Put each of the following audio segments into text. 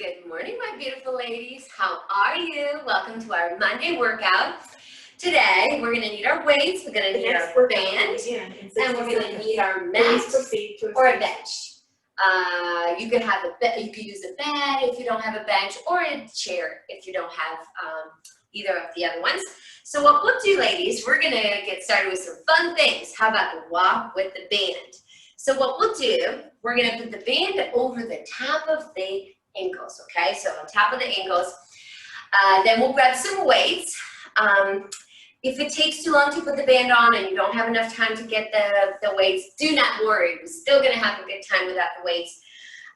Good morning, my beautiful ladies. How are you? Welcome to our Monday workout. Today, we're going to need our weights, we're going to need our band, and we're going to need our mat or a bench. You could use a bed if you don't have a bench, or a chair if you don't have either of the other ones. So what we'll do, ladies, we're going to get started with some fun things. How about the walk with the band? So what we'll do, we're going to put the band over the top of the ankles, okay? So on top of the ankles. Then we'll grab some weights. If it takes too long to put the band on and you don't have enough time to get the weights, do not worry. We're still going to have a good time without the weights.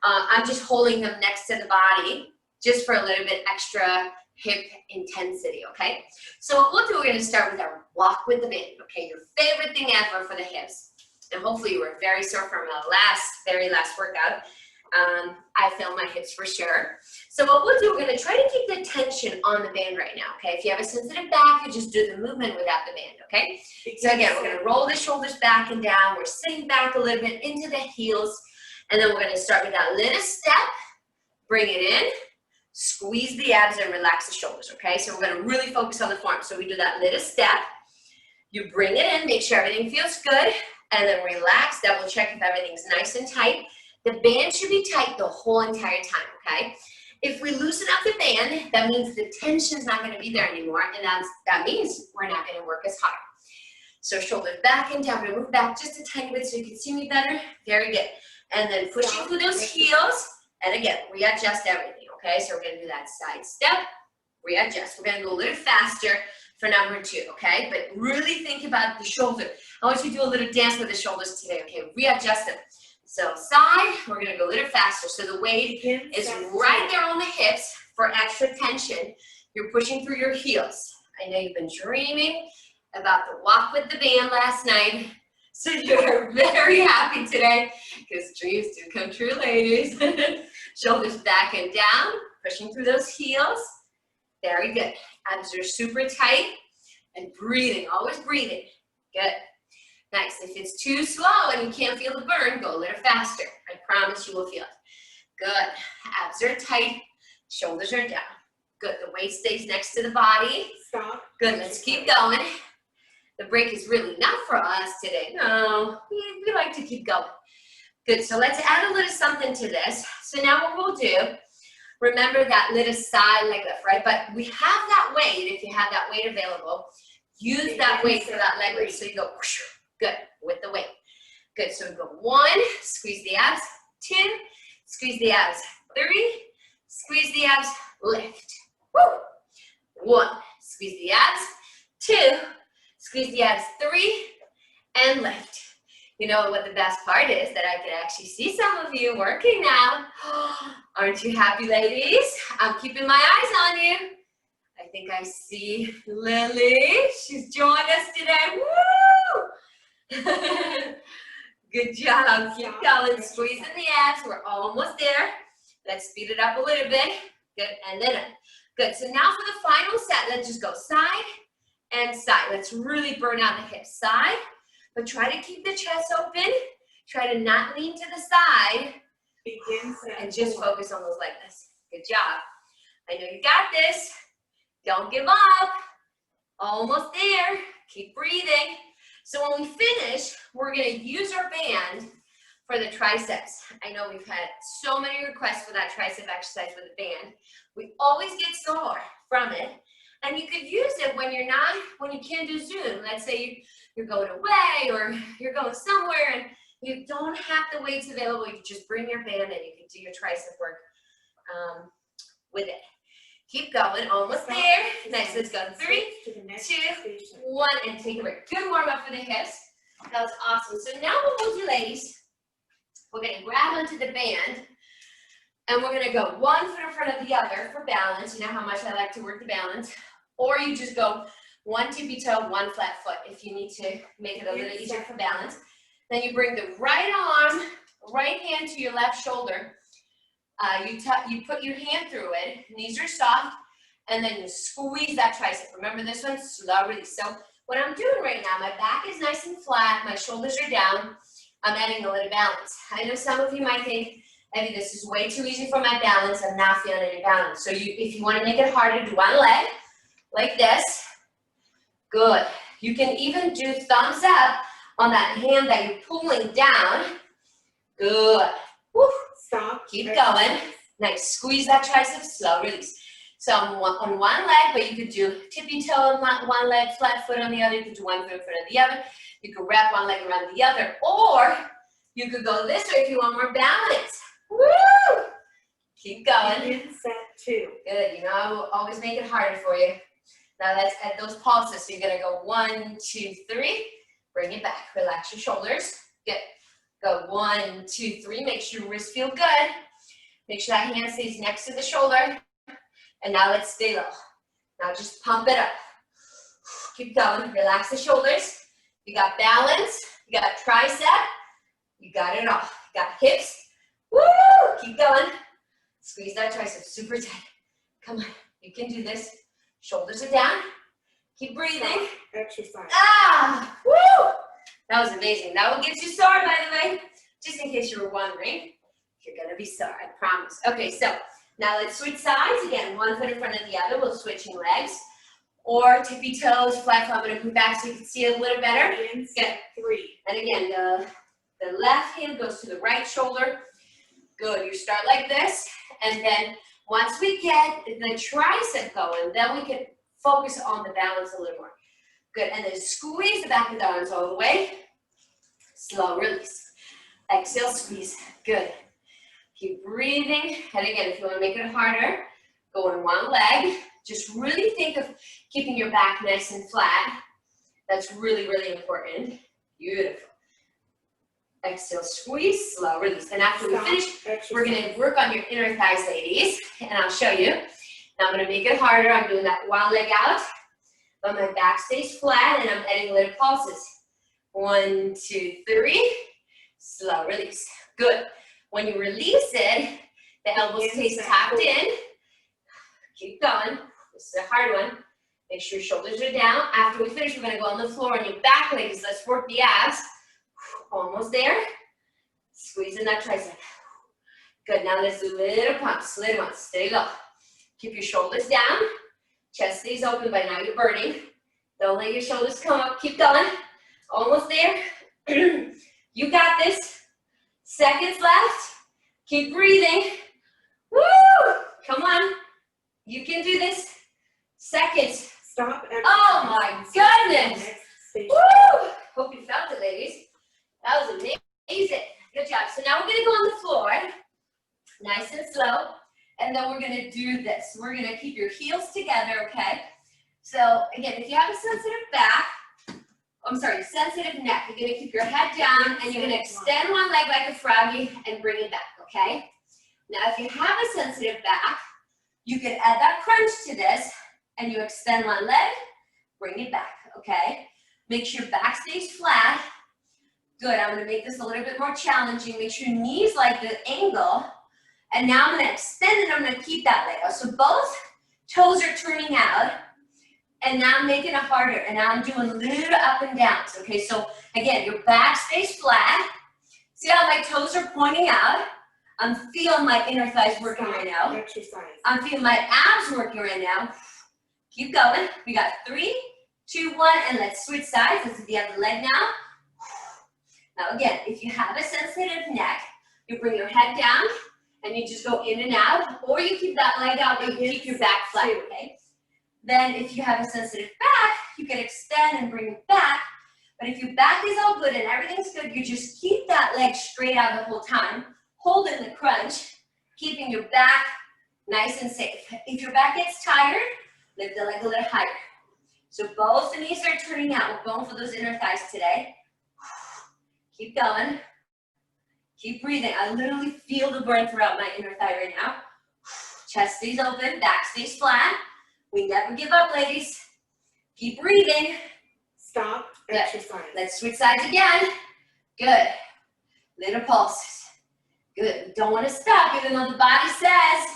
I'm just holding them next to the body just for a little bit extra hip intensity, okay? So what we'll do, we're going to start with our walk with the band, okay? Your favorite thing ever for the hips. And hopefully you were very sore from our very last workout. I feel my hips for sure. So what we'll do, we're going to try to keep the tension on the band right now, okay? If you have a sensitive back, you just do the movement without the band, okay? So again, we're going to roll the shoulders back and down. We're sitting back a little bit into the heels. And then we're going to start with that little step. Bring it in. Squeeze the abs and relax the shoulders, okay? So we're going to really focus on the form. So we do that little step. You bring it in. Make sure everything feels good. And then relax. Double check if everything's nice and tight. The band should be tight the whole entire time, okay? If we loosen up the band, that means the tension's not gonna be there anymore, and that means we're not gonna work as hard. So shoulders back and down. We're gonna move back just a tiny bit so you can see me better. Very good. And then pushing through those heels, and again, readjust everything, okay? So we're gonna do that side step, readjust. We're gonna go a little faster for number 2, okay? But really think about the shoulder. I want you to do a little dance with the shoulders today, okay? Readjust them. So side, we're going to go a little faster. So the weight is right there on the hips for extra tension. You're pushing through your heels. I know you've been dreaming about the walk with the band last night. So you're very happy today because dreams do come true, ladies. Shoulders back and down, pushing through those heels. Very good. Abs are super tight and breathing, always breathing. Good. Next, if it's too slow and you can't feel the burn, go a little faster. I promise you will feel it. Good. Abs are tight. Shoulders are down. Good. The weight stays next to the body. Stop. Good. Let's keep going. The break is really not for us today. No, we like to keep going. Good. So let's add a little something to this. So now what we'll do, remember that little side leg lift, right? But we have that weight. If you have that weight available, use that weight for that leg lift. So you go whoosh. Good, with the weight. Good, so we go 1, squeeze the abs, 2, squeeze the abs, 3, squeeze the abs, lift. Woo! 1, squeeze the abs, 2, squeeze the abs, 3, and lift. You know what the best part is? That I can actually see some of you working now. Aren't you happy, ladies? I'm keeping my eyes on you. I think I see Lily. She's joined us today. Woo! Good job. Keep going. Squeezing the abs. We're almost there. Let's speed it up a little bit. Good. And then up. Good. So now for the final set, let's just go side and side. Let's really burn out the hips. Side, but try to keep the chest open. Try to not lean to the side. And just focus on those leg lifts. Good job. I know you got this. Don't give up. Almost there. Keep breathing. So when we finish, we're going to use our band for the triceps. I know we've had so many requests for that tricep exercise with the band. We always get sore from it. And you could use it when you can't do Zoom. Let's say you're going away or you're going somewhere and you don't have the weights available. You can just bring your band and you can do your tricep work with it. Keep going, almost there. Next, let's go 3, 2, 1, and take a break. Good warm up for the hips. That was awesome. So now what we'll do, ladies, we're going to grab onto the band, and we're going to go 1 foot in front of the other for balance. You know how much I like to work the balance. Or you just go 1 tippy toe, 1 flat foot if you need to make it a little easier for balance. Then you bring the right arm, right hand to your left shoulder. You put your hand through it, knees are soft, and then you squeeze that tricep. Remember this one, slow release. So what I'm doing right now, my back is nice and flat, my shoulders are down, I'm adding a little balance. I know some of you might think, Evie, this is way too easy for my balance. I'm not feeling any balance. So if you want to make it harder, do one leg like this. Good. You can even do thumbs up on that hand that you're pulling down. Good. Woo. Stop. Keep going. Nice. Squeeze that tricep, slow release. So on one leg, but you could do tippy toe on one leg, flat foot on the other. You could do one foot in front of the other. You could wrap one leg around the other. Or you could go this way if you want more balance. Woo! Keep going. In set 2. Good. You know, I will always make it harder for you. Now let's add those pulses. So you're going to go 1, 2, 3. Bring it back. Relax your shoulders. Good. Go 1, 2, 3. Make sure your wrists feel good. Make sure that hand stays next to the shoulder. And now let's stay low. Now just pump it up. Keep going. Relax the shoulders. You got balance. You got tricep. You got it all. You got hips. Woo! Keep going. Squeeze that tricep super tight. Come on. You can do this. Shoulders are down. Keep breathing. Exercise. Ah! Woo! That was amazing. That will get you sore, by the way. Just in case you were wondering. You're going to be sore, I promise. Okay, so now let's switch sides. Again, one foot in front of the other. We're switching legs. Or tippy toes, flat foot. I'm going to move back so you can see it a little better. In set 3. And again, the left hand goes to the right shoulder. Good. You start like this. And then once we get the tricep going, then we can focus on the balance a little more. Good. And then squeeze the back of the arms all the way. Slow release. Exhale, squeeze. Good. Keep breathing. And again, if you want to make it harder, go in one leg. Just really think of keeping your back nice and flat. That's really, really important. Beautiful. Exhale, squeeze, slow release. And after we finish, we're going to work on your inner thighs, ladies. And I'll show you. Now I'm going to make it harder. I'm doing that one leg out. But my back stays flat and I'm adding little pulses. 1, 2, 3. Slow release. Good. When you release it, the elbow stays tapped in. Keep going. This is a hard one. Make sure your shoulders are down. After we finish, we're going to go on the floor on your back, ladies. Let's work the abs. Almost there. Squeeze in that tricep. Good. Now let's do little pumps. Little ones. Stay low. Keep your shoulders down. Chest stays open, but now you're burning. Don't let your shoulders come up. Keep going. Almost there. You got this. Seconds left. Keep breathing. Woo! Come on. You can do this. Seconds. Stop. Oh my goodness. Woo! Hope you felt it, ladies. That was amazing. Good job. So now we're going to go on the floor. Nice and slow. And then we're going to do this. We're going to keep your heels together, okay? So again, if you have a sensitive back, sensitive neck, you're going to keep your head down and you're going to extend one leg like a froggy and bring it back, okay? Now, if you have a sensitive back, you can add that crunch to this and you extend one leg, bring it back, okay? Make sure your back stays flat. Good, I'm going to make this a little bit more challenging. Make sure your knees like the angle. And now I'm going to extend it, I'm going to keep that leg out. So both toes are turning out. And now I'm making it harder. And now I'm doing little up and downs. Okay, so again, your back stays flat. See how my toes are pointing out? I'm feeling my inner thighs working right now. Exercise. I'm feeling my abs working right now. Keep going. We got 3, 2, 1, and let's switch sides. Let's do the other leg now. Now again, if you have a sensitive neck, you bring your head down and you just go in and out, or you keep that leg out, but you keep your back flat, okay? Then if you have a sensitive back, you can extend and bring it back. But if your back is all good and everything's good, you just keep that leg straight out the whole time, holding the crunch, keeping your back nice and safe. If your back gets tired, lift the leg a little higher. So both the knees are turning out. We're going for those inner thighs today. Keep going. Keep breathing. I literally feel the burn throughout my inner thigh right now. Chest stays open, back stays flat. We never give up, ladies. Keep breathing. Stop. Good. Exercise. Let's switch sides again. Good. Little pulses. Good. Don't want to stop, even though the body says,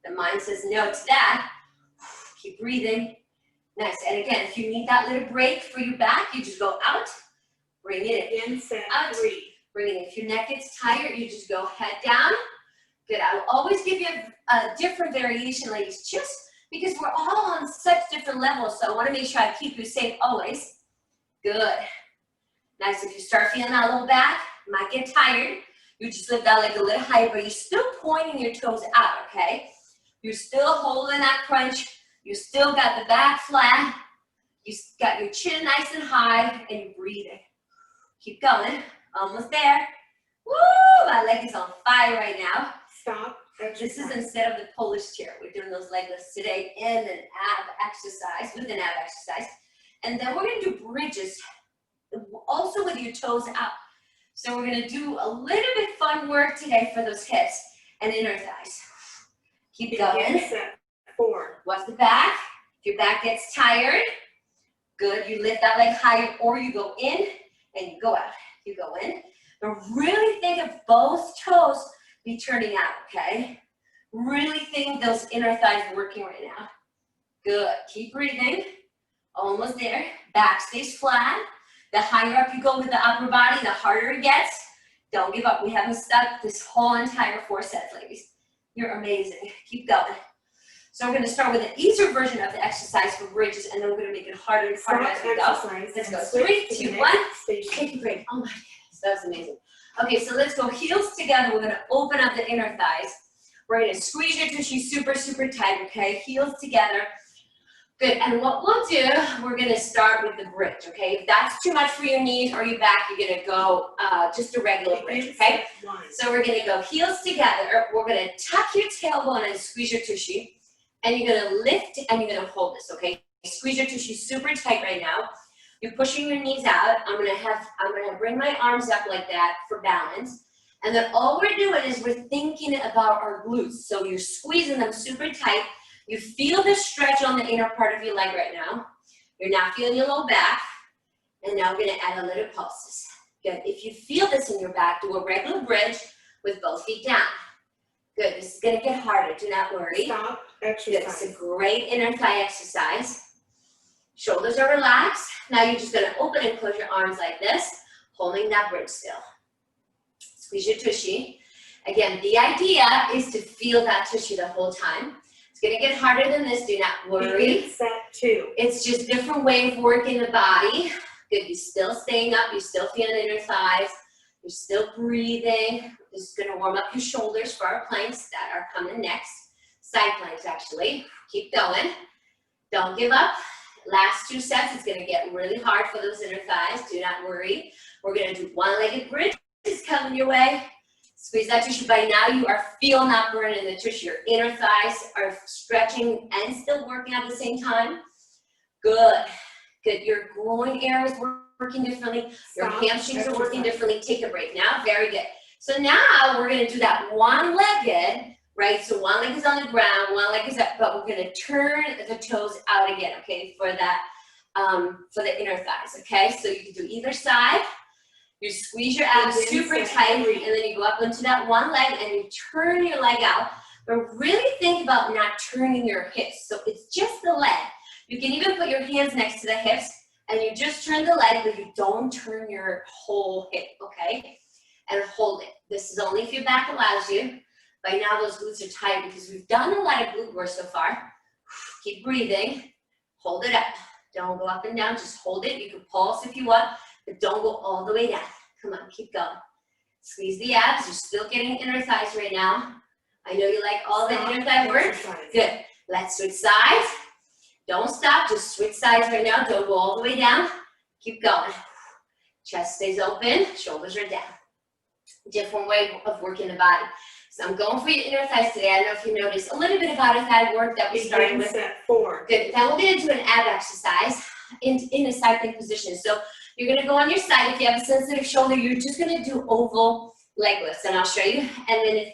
the mind says no to that. Keep breathing. Nice. And again, if you need that little break for your back, you just go out. Bring it in. In set Out. 3. Bring it in. If your neck gets tired, you just go head down. Good, I will always give you a different variation, ladies, just because we're all on such different levels, so I wanna make sure I keep you safe always. Good. Nice, if you start feeling that little back, you might get tired, you just lift that leg a little higher, but you're still pointing your toes out, okay? You're still holding that crunch, you still got the back flat, you got your chin nice and high, and you're breathing. Keep going, almost there. Woo, my leg is on fire right now. Stop. This is instead of the Polish chair. We're doing those leg lifts today in an ab exercise, with an ab exercise. And then we're gonna do bridges, also with your toes out. So we're gonna do a little bit fun work today for those hips and inner thighs. Keep going. Set 4. Watch the back. If your back gets tired, good, you lift that leg higher, or you go in and you go out. You go in. But really think of both toes be turning out, okay? Really think those inner thighs working right now. Good, keep breathing. Almost there. Back stays flat. The higher up you go with the upper body, the harder it gets. Don't give up. We haven't stopped this whole entire 4 sets, ladies. You're amazing. Keep going. So we're going to start with an easier version of the exercise for bridges, and then we're going to make it harder and harder as we go. Let's go. 3, 2, 1. Take a break. Oh my goodness, that was amazing. Okay, so let's go heels together. We're going to open up the inner thighs. We're going to squeeze your tushy super, super tight, okay? Heels together. Good, and what we'll do, we're going to start with the bridge, okay? If that's too much for your knees or your back, you're going to go just a regular bridge, okay? So we're going to go heels together. We're going to tuck your tailbone and squeeze your tushy. And you're going to lift and you're going to hold this, okay? Squeeze your tushy super tight right now. You're pushing your knees out. I'm going to bring my arms up like that for balance. And then all we're doing is we're thinking about our glutes. So you're squeezing them super tight. You feel the stretch on the inner part of your leg right now. You're now feeling your low back. And now we're going to add a little pulses. Good. If you feel this in your back, do a regular bridge with both feet down. Good. This is going to get harder. Do not worry. Stop. Exercise. Good. It's a great inner thigh exercise. Shoulders are relaxed. Now you're just going to open and close your arms like this, holding that bridge still. Squeeze your tushy. Again, the idea is to feel that tushy the whole time. It's going to get harder than this. Do not worry. Set 2. It's just a different way of working the body. Good. You're still staying up. You're still feeling inner thighs. You're still breathing. This is going to warm up your shoulders for our planks that are coming next. Side planks, actually. Keep going. Don't give up. Last 2 sets, it's going to get really hard for those inner thighs. Do not worry. We're going to do one-legged bridges coming your way. Squeeze that tushy. By now, you are feeling that burn in the tushy. Your inner thighs are stretching and still working at the same time. Good. Good. Your groin area is working differently. Your hamstrings are working differently. Take a break now. Very good. So now we're going to do that one-legged, right? So one leg is on the ground, one leg is up, but we're going to turn the toes out again, okay, for that, for the inner thighs, okay? So you can do either side. You squeeze your abs super tight, and then you go up into that one leg, and you turn your leg out. But really think about not turning your hips. So it's just the leg. You can even put your hands next to the hips, and you just turn the leg, but you don't turn your whole hip, okay? And hold it. This is only if your back allows you. By now, those glutes are tight because we've done a lot of glute work so far. Keep breathing. Hold it up. Don't go up and down. Just hold it. You can pulse if you want, but don't go all the way down. Come on, keep going. Squeeze the abs. You're still getting inner thighs right now. I know you like all the inner thigh work. Good. Let's switch sides. Don't stop. Just switch sides right now. Don't go all the way down. Keep going. Chest stays open. Shoulders are down. Different way of working the body. So I'm going for your inner thighs today. I don't know if you noticed a little bit of outer thigh work that we started with. Set 4. Good. Now we're going to do an ab exercise in a side plank position. So you're going to go on your side. If you have a sensitive shoulder, you're just going to do oval leg lifts, and I'll show you. And then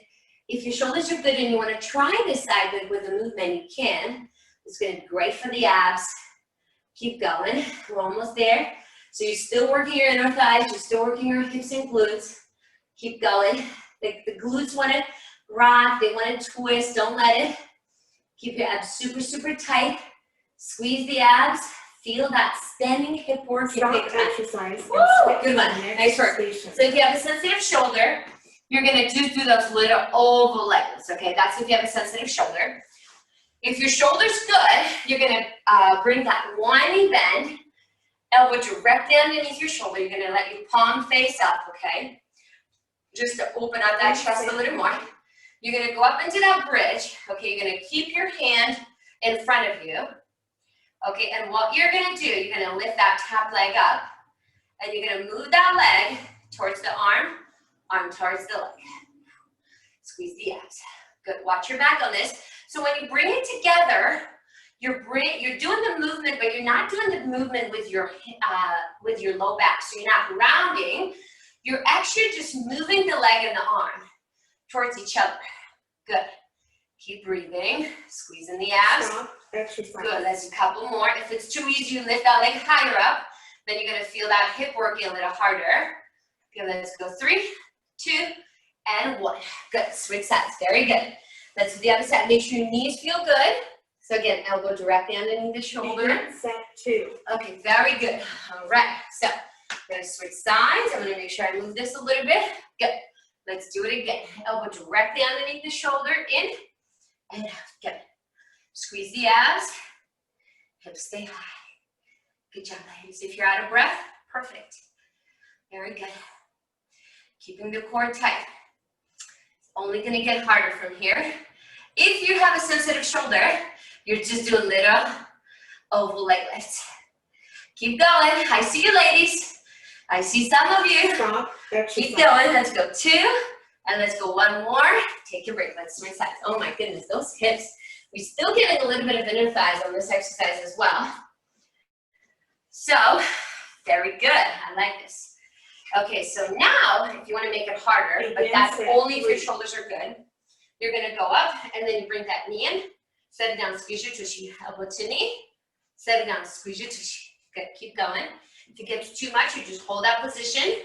if your shoulders are good and you want to try this side with a movement, you can. It's going to be great for the abs. Keep going. We're almost there. So you're still working your inner thighs. You're still working your hips and glutes. Keep going. The glutes want to rock. They want to twist. Don't let it. Keep your abs super, super tight. Squeeze the abs. Feel that standing hip work. Stop exercise. Woo! Good one. Nice work. So if you have a sensitive shoulder, you're gonna just do those little oval leg lifts, okay? That's if you have a sensitive shoulder. If your shoulder's good, you're gonna bring that one knee bend, elbow directly underneath your shoulder. You're gonna let your palm face up, okay? Just to open up that chest a little more. You're gonna go up into that bridge, okay? You're gonna keep your hand in front of you, okay? And what you're gonna do, you're gonna lift that top leg up, and you're gonna move that leg towards the arm towards the leg. Squeeze the abs. Good, watch your back on this. So when you bring it together, you're doing the movement, but you're not doing the movement with your low back. So you're not rounding. You're actually just moving the leg and the arm towards each other. Good. Keep breathing. Squeezing the abs. Stop. Exercise. Good. Let's do a couple more. If it's too easy, you lift that leg higher up. Then you're going to feel that hip working a little harder. Okay, let's go 3, 2, and 1. Good. Switch sides. Very good. Let's do the other side. Make sure your knees feel good. So again, elbow directly underneath the shoulder. Set 2. Okay, very good. All right. So we're going to switch sides. I'm going to make sure I move this a little bit. Good. Let's do it again. Elbow directly underneath the shoulder. In and out. Good. Squeeze the abs. Hips stay high. Good job, ladies. If you're out of breath, perfect. Very good. Keeping the core tight. It's only going to get harder from here. If you have a sensitive shoulder, you're just doing little oval leg lifts. Keep going. I see you, ladies. I see some of you. Stop. Exercise. Keep going. Let's go 2, and let's go 1 more. Take your break. Let's switch sides. Oh my goodness, those hips. We're still getting a little bit of inner thighs on this exercise as well. So, very good. I like this. Okay, so now, if you want to make it harder, but that's only if your shoulders are good, you're going to go up, and then you bring that knee in, set it down, squeeze your tushy, elbow to knee, set it down, squeeze your tushy. Good, keep going. If it gets too much, you just hold that position.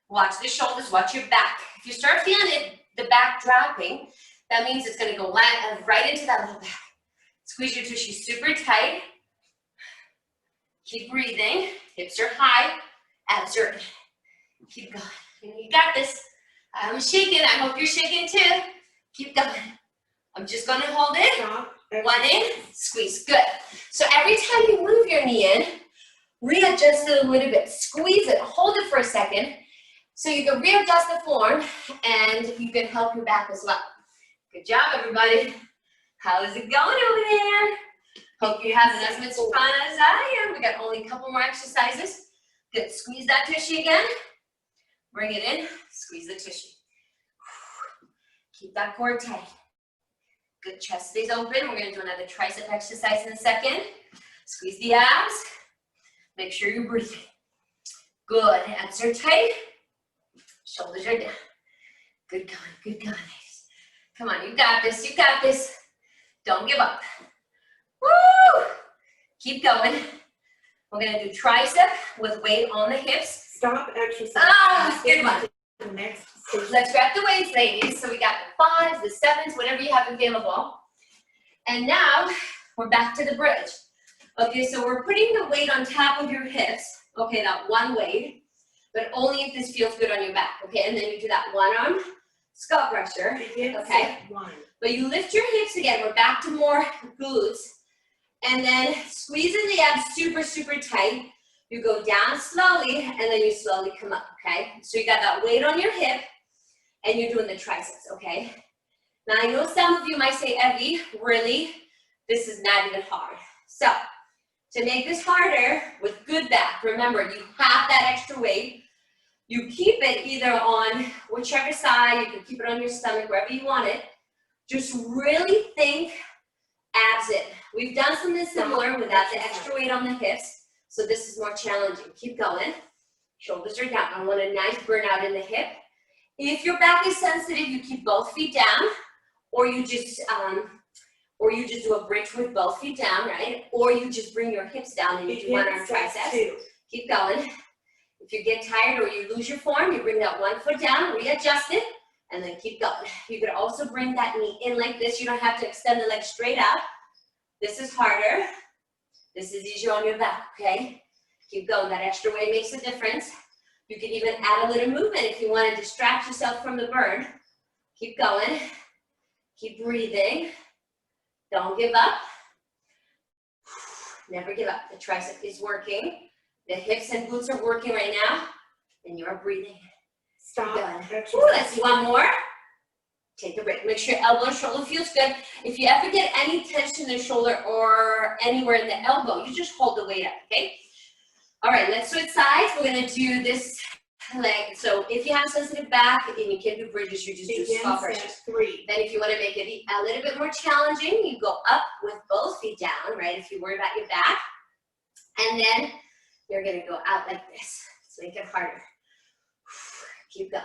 Watch the shoulders, watch your back. If you start feeling it, the back dropping, that means it's going to go right into that low back. Squeeze your tushy super tight. Keep breathing. Hips are high, abs are in. Keep going. You got this. I'm shaking. I hope you're shaking too. Keep going. I'm just going to hold it. Stop. 1 in, squeeze. Good. So every time you move your knee in, readjust it a little bit. Squeeze it. Hold it for a second so you can readjust the form and you can help your back as well. Good job, everybody. How is it going over there? Hope you're having as much fun as I am. We got only a couple more exercises. Good. Squeeze that tushy again. Bring it in. Squeeze the tushy. Keep that core tight. Good. Chest stays open. We're going to do another tricep exercise in a second. Squeeze the abs. Make sure you're breathing. Good. Abs are tight. Shoulders are down. Good going. Good going, ladies. Come on. You got this. You got this. Don't give up. Woo! Keep going. We're going to do tricep with weight on the hips. Stop. Exercise. Ah, good one. The next Let's grab the weights, ladies. So we got the 5s, the 7s, whatever you have available. And now we're back to the bridge. Okay, so we're putting the weight on top of your hips. Okay, that one weight, but only if this feels good on your back. Okay, and then you do that one arm skull crusher. Okay, but you lift your hips again. We're back to more glutes. And then squeezing the abs super, super tight. You go down slowly, and then you slowly come up, okay? So you got that weight on your hip, and you're doing the triceps, okay? Now, I know some of you might say, Evie, really? This is not even hard. So, to make this harder with good back, remember, you have that extra weight. You keep it either on whichever side. You can keep it on your stomach, wherever you want it. Just really think abs in. We've done something similar without the extra weight on the hips. So this is more challenging. Keep going. Shoulders are down. I want a nice burnout in the hip. If your back is sensitive, you keep both feet down, or you just do a bridge with both feet down, right? Or you just bring your hips down and you do one arm triceps. Keep going. If you get tired or you lose your form, you bring that one foot down, readjust it, and then keep going. You could also bring that knee in like this. You don't have to extend the leg straight up. This is harder. This is easier on your back, okay? Keep going. That extra weight makes a difference. You can even add a little movement if you want to distract yourself from the burn. Keep going. Keep breathing. Don't give up. Never give up. The tricep is working. The hips and glutes are working right now. And you're breathing. Stop. Ooh, let's do one more. Take a break. Make sure your elbow and shoulder feels good. If you ever get any tension in the shoulder or anywhere in the elbow, you just hold the weight up, okay? All right, let's switch sides. We're gonna do this leg. So if you have sensitive back and you can't do bridges, you just do skull crushes. Then if you want to make it a little bit more challenging, you go up with both feet down, right? If you worry about your back. And then you're gonna go out like this. Let's make it harder. Keep going.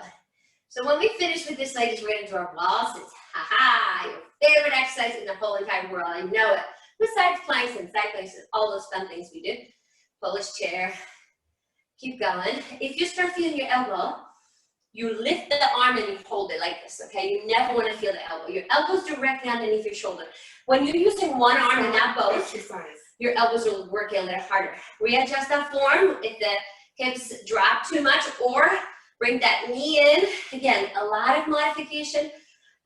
So when we finish with this, ladies, we're gonna do our wall sits. Ha-ha, your favorite exercise in the whole entire world. I know it. Besides planks and side planks and all those fun things we do. Polish chair. Keep going. If you start feeling your elbow, you lift the arm and you hold it like this, okay? You never want to feel the elbow. Your elbow's directly underneath your shoulder. When you're using one arm and not both, your elbows will work a little harder. Readjust that form if the hips drop too much, or bring that knee in. Again, a lot of modification.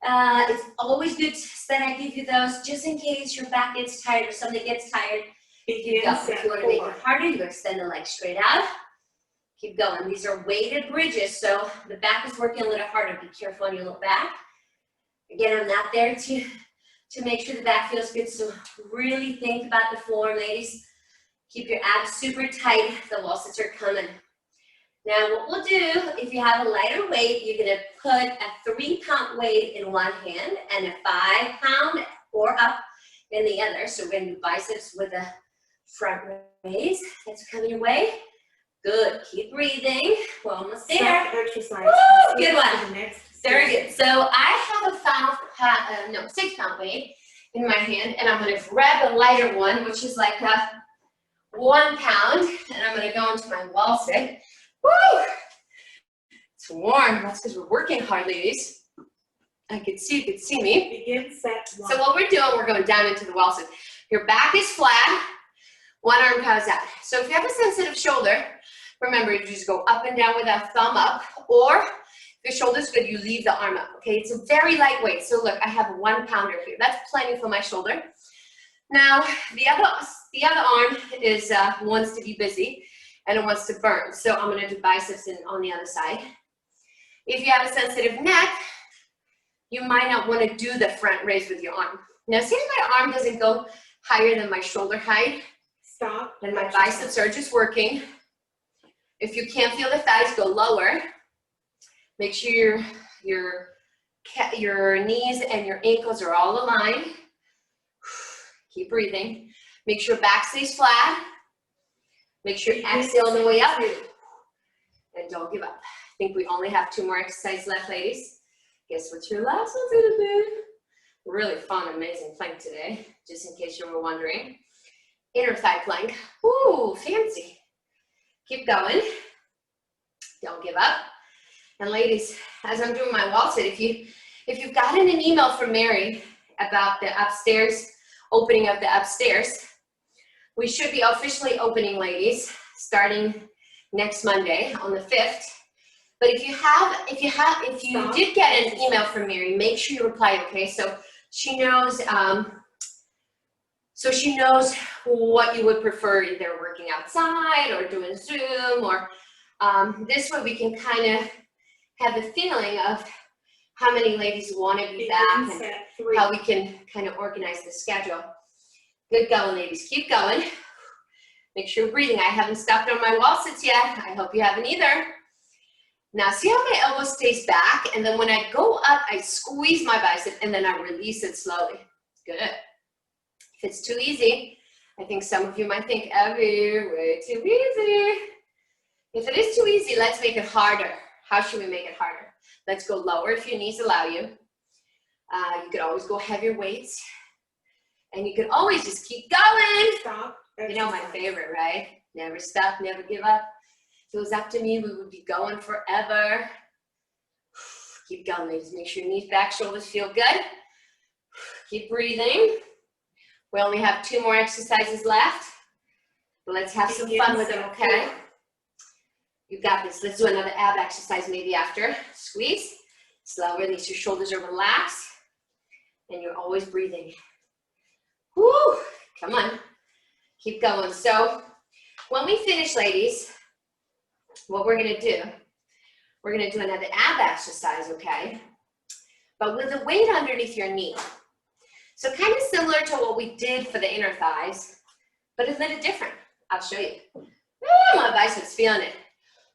It's always good that I give you those just in case your back gets tired or something gets tired. If you want to make it harder, you extend the legs straight out. Keep going. These are weighted bridges, so the back is working a little harder. Be careful on your low back. Again, I'm not there to make sure the back feels good, so really think about the floor, ladies. Keep your abs super tight. The wall sits are coming. Now, what we'll do, if you have a lighter weight, you're going to put a 3-pound weight in one hand and a 5-pound or up in the other. So we're going to do biceps with a front raise. That's coming your way. Good. Keep breathing. We're almost there. Woo! Good one. Very good. So I have a 6-pound weight in my hand, and I'm going to grab a lighter one, which is like a 1 pound, and I'm going to go into my wall sit. Woo! It's warm. That's because we're working hard, ladies. I could see, you could see me. Begin set one. So what we're doing, we're going down into the wall sit. Your back is flat. One arm comes out. So if you have a sensitive shoulder, remember, you just go up and down with that thumb up, or if your shoulder's good, you leave the arm up, okay? It's a very lightweight. So look, I have a 1 pounder here. That's plenty for my shoulder. Now, the other arm is wants to be busy, and it wants to burn. So I'm gonna do biceps on the other side. If you have a sensitive neck, you might not wanna do the front raise with your arm. Now, see if my arm doesn't go higher than my shoulder height? Stop. Then my biceps are just working. If you can't feel the thighs, go lower. Make sure your knees and your ankles are all aligned. Keep breathing. Make sure back stays flat. Make sure you exhale on the way up. And don't give up. I think we only have 2 more exercises left, ladies. Guess what your last one's gonna be? Really fun, amazing plank today, just in case you were wondering. Inner thigh plank. Ooh, fancy. Keep going. Don't give up. And ladies, as I'm doing my wall sit, if you've gotten an email from Mary about the upstairs, opening of the upstairs, we should be officially opening, ladies, starting next Monday on the 5th. But if you did get an email from Mary, make sure you reply, okay? So she knows what you would prefer, either working outside or doing Zoom, or this way we can kind of have the feeling of how many ladies want to be back and how we can kind of organize the schedule. Good going, ladies. Keep going. Make sure you're breathing. I haven't stopped on my wall sits yet. I hope you haven't either. Now, see how my elbow stays back, and then when I go up, I squeeze my bicep, and then I release it slowly. Good. If it's too easy, I think some of you might think, Evie, way too easy. If it is too easy, let's make it harder. How should we make it harder? Let's go lower if your knees allow you. You could always go heavier weights. And you could always just keep going. Stop. You know my favorite, right? Never stop, never give up. If it was up to me, we would be going forever. Keep going, ladies. Make sure your knees back, shoulders feel good. Keep breathing. We only have 2 more exercises left. But let's have some fun with them, okay? You got this. Let's do another ab exercise maybe after. Squeeze. Slow release. Your shoulders are relaxed. And you're always breathing. Woo! Come on. Keep going. So when we finish, ladies, what we're going to do, we're going to do another ab exercise, okay? But with a weight underneath your knee. So kind of similar to what we did for the inner thighs, but a little different. I'll show you. Ooh, my biceps feeling it.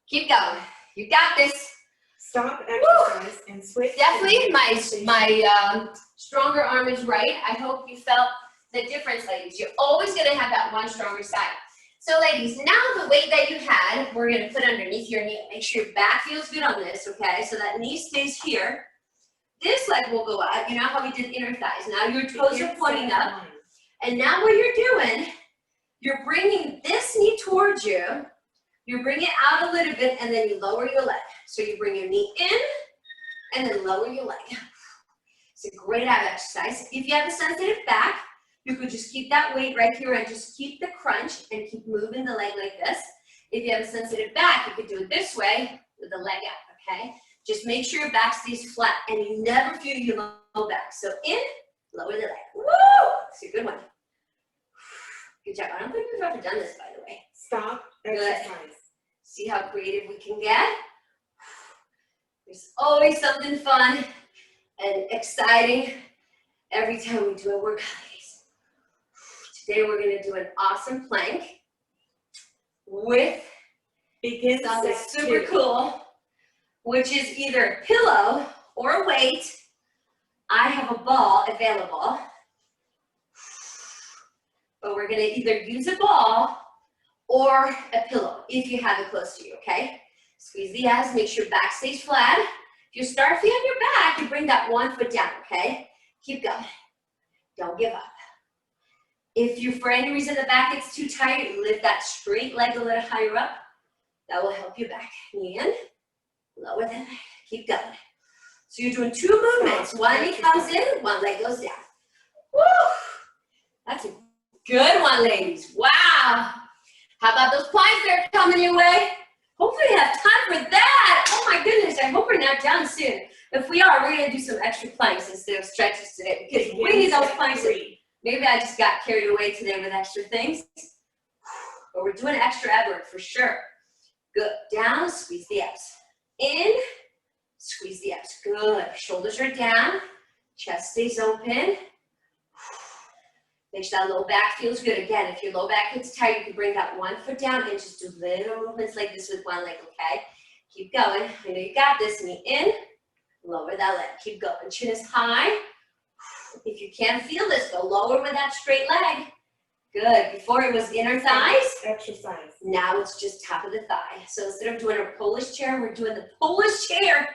Keep going. You got this. Stop exercise and switch. Definitely my stronger arm is right. I hope you felt the difference, ladies. You're always going to have that one stronger side. So ladies, now the weight that you had, we're going to put underneath your knee. Make sure your back feels good on this, okay? So that knee stays here. This leg will go out. You know how we did inner thighs. Now your toes are pointing up. And now what you're doing, you're bringing this knee towards you. You bring it out a little bit, and then you lower your leg. So you bring your knee in, and then lower your leg. It's a great ab exercise. If you have a sensitive back, you could just keep that weight right here and just keep the crunch and keep moving the leg like this. If you have a sensitive back, you could do it this way with the leg out, okay? Just make sure your back stays flat and you never feel your low back. So in, lower the leg. Woo! It's a good one. Good job. I don't think we've ever done this, by the way. Stop exercise. See how creative we can get? There's always something fun and exciting every time we do a workout, ladies. Today we're going to do an awesome plank with something super cool, which is either a pillow or a weight. I have a ball available, but we're going to either use a ball or a pillow if you have it close to you, okay? Squeeze the abs, make sure your back stays flat. If you start feeling your back, you bring that 1 foot down, okay? Keep going. Don't give up. If you, for any reason, the back gets too tight, lift that straight leg a little higher up. That will help you back. Knee in, lower the leg. Keep going. So you're doing 2 movements. One knee comes in, one leg goes down. Woo! That's a good one, ladies. Wow. How about those planks that are coming your way? Hopefully you have time for that. Oh my goodness, I hope we're not done soon. If we are, we're gonna do some extra planks instead of stretches today because we need those planks. Maybe I just got carried away today with extra things. But we're doing extra ab work for sure. Good, down, squeeze the abs. In, squeeze the abs, good. Shoulders are down, chest stays open. Make sure that low back feels good. Again, if your low back gets tight, you can bring that 1 foot down and just do little movements like this with one leg, okay? Keep going. I know you got this. Knee in, lower that leg. Keep going. Chin is high. If you can't feel this, go lower with that straight leg. Good. Before it was inner thighs. Exercise. Now it's just top of the thigh. So instead of doing a Polish chair, we're doing the Polish chair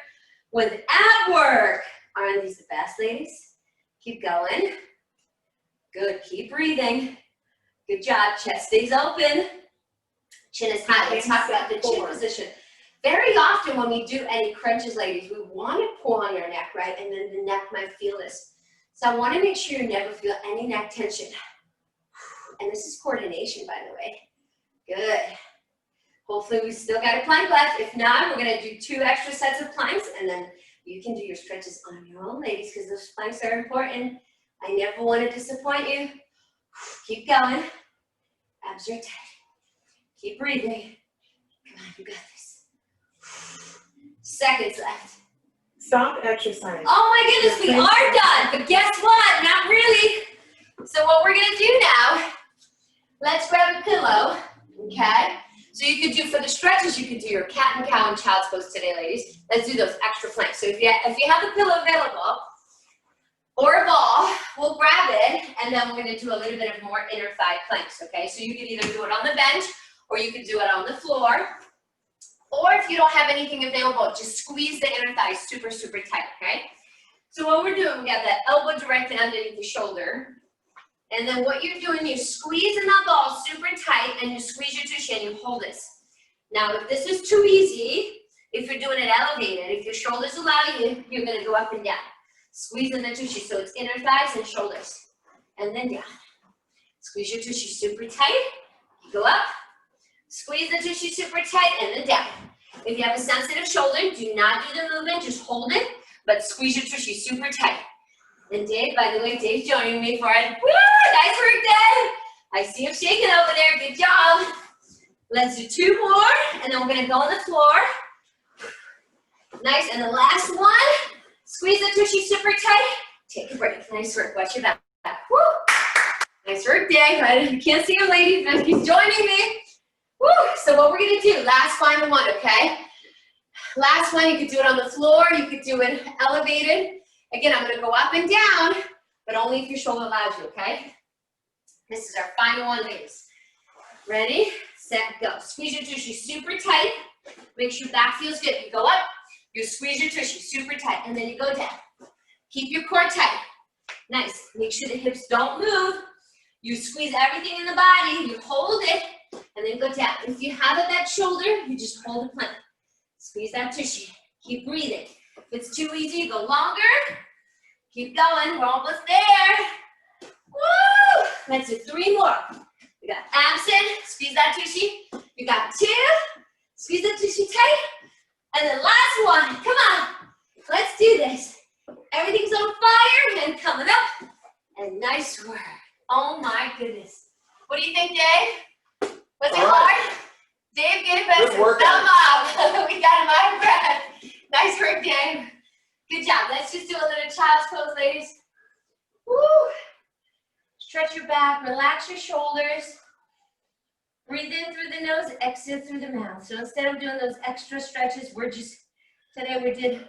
with ab work. Aren't these the best, ladies? Keep going. Good, keep breathing. Good job, chest stays open. Chin is high. Let's talk about the chin position. Very often when we do any crunches, ladies, we want to pull on your neck, right? And then the neck might feel this. So I want to make sure you never feel any neck tension. And this is coordination, by the way. Good. Hopefully we still got a plank left. If not, we're going to do 2 extra sets of planks, and then you can do your stretches on your own, ladies, because those planks are important. I never want to disappoint you. Keep going. Abs are tight. Keep breathing. Come on, you got this. Seconds left. Stop exercise. Oh my goodness, we are done. But guess what? Not really. So what we're going to do now, let's grab a pillow, okay? So you could do, for the stretches, you could do your cat and cow and child's pose today, ladies. Let's do those extra planks. So if you have the pillow available, or a ball, we'll grab it, and then we're gonna do a little bit of more inner thigh planks, okay? So you can either do it on the bench, or you can do it on the floor. Or if you don't have anything available, just squeeze the inner thigh super, super tight, okay? So what we're doing, we have that elbow directly underneath the shoulder. And then what you're doing, you're squeezing that ball super tight, and you squeeze your tushy and you hold this. Now, if this is too easy, if you're doing it elevated, if your shoulders allow you, you're gonna go up and down. Squeezing the tushy, so it's inner thighs and shoulders. And then down. Squeeze your tushy super tight. You go up. Squeeze the tushy super tight, and then down. If you have a sensitive shoulder, do not do the movement, just hold it, but squeeze your tushy super tight. And Dave, by the way, Dave's joining me for it. Woo! Nice work, Dave! I see him shaking over there, good job. Let's do 2 more, and then we're gonna go on the floor. Nice, and the last one. Squeeze the tushy super tight. Take a break. Nice work, watch your back. Woo! Nice work, Dave. You can't see him, ladies, but he's joining me. Woo! So what we're gonna do, last final one, okay? Last one, you could do it on the floor, you could do it elevated. Again, I'm gonna go up and down, but only if your shoulder allows you, okay? This is our final one, ladies. Ready, set, go. Squeeze your tushy super tight. Make sure your back feels good. You go up, you squeeze your tushy super tight, and then you go down. Keep your core tight. Nice. Make sure the hips don't move. You squeeze everything in the body, you hold it, and then go down. If you have a bent shoulder, you just hold the plank. Squeeze that tushy. Keep breathing. If it's too easy, you go longer. Keep going. We're almost there. Woo! Let's do 3 more. We got absent. Squeeze that tushy. You got 2. Squeeze that tushy tight. And then last one. Come on. Let's do this. Everything's on fire and coming up. And nice work. Oh my goodness. What do you think, Dave? Was it hard? Dave gave us a thumb up. We got him out of breath. Nice work, Dave. Good job. Let's just do a little child's pose, ladies. Woo. Stretch your back, relax your shoulders. Breathe in through the nose, exhale through the mouth. So instead of doing those extra stretches, today we did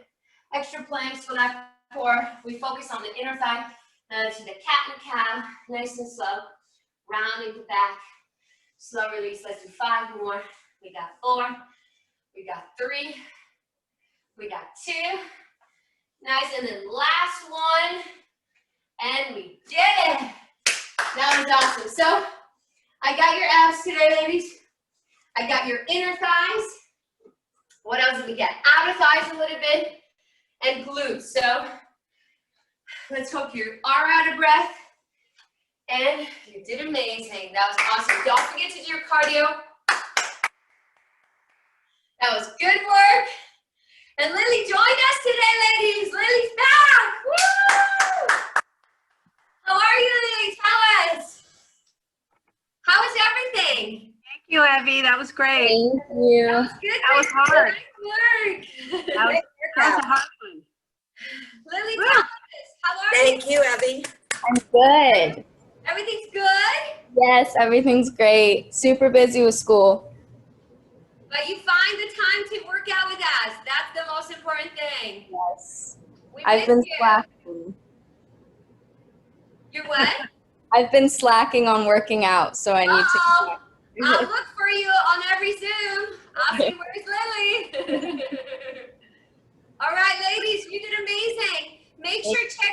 extra planks for that core. We focus on the inner thigh, to the cat and cow, nice and slow. Rounding the back, slow release. Let's do 5 more. We got 4, we got 3, we got 2. Nice, and then last one, and we did it. That was awesome. So, I got your abs today, ladies. I got your inner thighs. What else did we get? Outer thighs a little bit, and glutes. So, let's hope you are out of breath. And you did amazing. That was awesome. Don't forget to do your cardio. That was good work. And Lily joined us today, ladies. Lily's back. Woo! How are you, Lily? Tell us. How was everything? Thank you, Evie. That was great. Thank you. That was good. That was hard. Good work. That was a hard one. Lily, tell us. How are you? Thank you, Evie. I'm good. Everything's good? Yes, everything's great. Super busy with school. But you find the time to work out with us. That's the most important thing. Yes. We I've miss been you. slacking. You're what? I've been slacking on working out, so I need Uh-oh. to. I'll look for you on every Zoom. I'll see where's Lily. All right, ladies, you did amazing. Make sure check